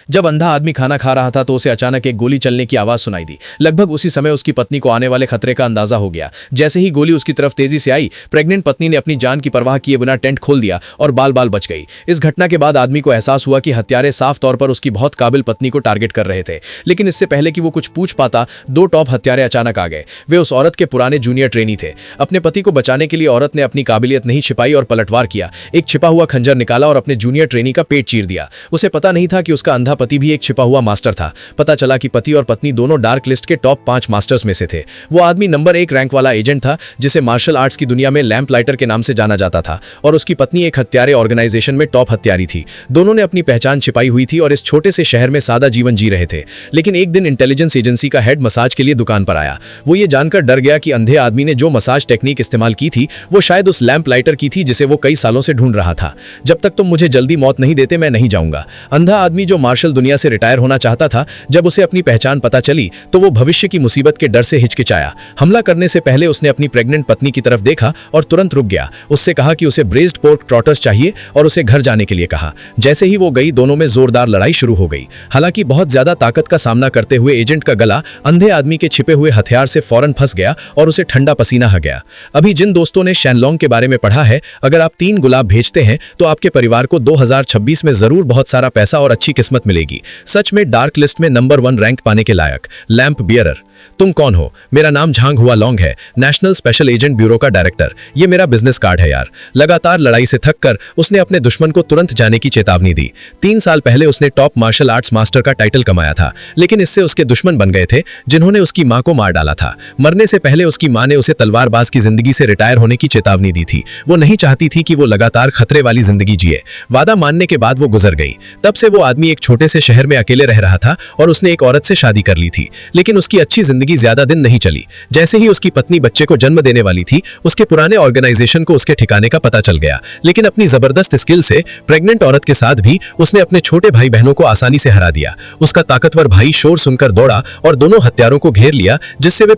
जब अंधा आदमी खाना खा रहा था तो उसे अचानक एक गोली चलने की आवाज सुनाई दी। लगभग उसी समय उसकी पत्नी को आने वाले खतरे का अंदाजा हो गया। जैसे ही गोली उसकी तरफ तेजी से आई, प्रेग्नेंट पत्नी ने अपनी जान की परवाह किए बिना टेंट खोल दिया और बाल बाल बच गई। इस घटना के बाद आदमी को एहसास हुआ कि हत्यारे साफ तौर पर उसकी बहुत काबिल पत्नी को टारगेट कर रहे थे। लेकिन इससे पहले कि वो कुछ पूछ पाता, दो टॉप हत्यारे अचानक आ गए। वे उस औरत के पुराने जूनियर ट्रेनी थे। अपने पति को बचाने के लिए औरत ने अपनी काबिलियत नहीं छिपाई और पलटवार किया। एक छिपा हुआ खंजर निकाला और अपने जूनियर ट्रेनी का पेट चीर दिया। उसे पता नहीं था कि उसका अंधा पति भी एक छिपा हुआ मास्टर था। पता चला कि पति और पत्नी दोनों डार्क लिस्ट के टॉप 5 मास्टर्स में से थे। वो आदमी नंबर 1 रैंक वाला एजेंट था, जिसे मार्शल आर्ट्स की दुनिया में लैंप लाइटर के नाम से जाना जाता था, और उसकी पत्नी एक हत्यारे ऑर्गेनाइजेशन में टॉप हत्यारी थी। दोनों ने अपनी पहचान छिपाई हुई थी और इस छोटे से शहर में सादा जीवन जी रहे थे। लेकिन एक दिन इंटेलिजेंस एजेंसी का हेड मसाज के लिए दुकान पर आया। वो ये जानकर डर गया कि अंधे आदमी ने जो मसाज टेक्निक इस्तेमाल की थी वो शायद उस लैंप लाइटर की थी जिसे वो कई सालों से ढूंढ रहा था। जब तक तुम मुझे जल्दी मौत नहीं देते मैं नहीं जाऊंगा। अंधा आदमी जो मार्शल दुनिया से रिटायर होना चाहता था, जब उसे अपनी पहचान पता चली तो वो भविष्य की मुसीबत के डर से हिचकिचाया। हमला करने से पहले उसने अपनी प्रेग्नेंट पत्नी की तरफ देखा और तुरंत रुक गया। उससे कहा कि उसे ब्रेज्ड पोर्क ट्रॉटर्स चाहिए और उसे घर जाने के लिए कहा। जैसे ही वो गई, दोनों में जोरदार लड़ाई शुरू हो गई। हालांकि बहुत ज्यादा ताकत का सामना करते हुए एजेंट का गला अंधे आदमी के छिपे हुए हथियार से फौरन फंस गया और उसे ठंडा पसीना आ गया। अभी जिन दोस्तों ने शैनलोंग के बारे में पढ़ा है, अगर आप 3 गुलाब भेजते हैं तो आपके परिवार को 2026 में जरूर बहुत सारा पैसा और अच्छी किस्मत मिलेगी। सच में डार्क लिस्ट में नंबर 1 रैंक पाने के लायक। Lamp bearer. तुम कौन हो? मेरा नाम झांग हुआ लॉन्ग है, नेशनल स्पेशल एजेंट ब्यूरो का डायरेक्टर। ये मेरा बिजनेस कार्ड है यार। लगातार लड़ाई से थककर उसने अपने दुश्मन को तुरंत जाने की चेतावनी दी। 3 साल पहले उसने टॉप मार्शल आर्ट्स मास्टर का टाइटल कमाया था, लेकिन इससे उसके दुश्मन बन गए थे, जिन्होंने उसकी मां को मार डाला था। मरने से पहले उसकी मां ने उसे तलवारबाज की जिंदगी से रिटायर होने की चेतावनी दी थी। वो नहीं चाहती थी कि वो लगातार खतरे वाली जिंदगी जिए। वादा मानने के बाद वो गुजर गई। तब से वो आदमी एक छोटे से शहर में अकेले रह रहा था और उसने एक औरत से शादी कर ली थी। लेकिन उसकी अच्छी जिंदगी ज्यादा दिन नहीं चली। जैसे ही उसकी पत्नी बच्चे को जन्म देने वाली थी, उसके पुराने ऑर्गेनाइजेशन को उसके ठिकाने का पता चल गया। लेकिन अपनी जबरदस्त स्किल से प्रेग्नेंट औरत के साथ भी उसने अपने छोटे भाई बहनों को आसानी से हरा दिया। उसका ताकतवर भाई शोर सुनकर दौड़ा और दोनों हत्यारों को घेर लिया, जिससे वे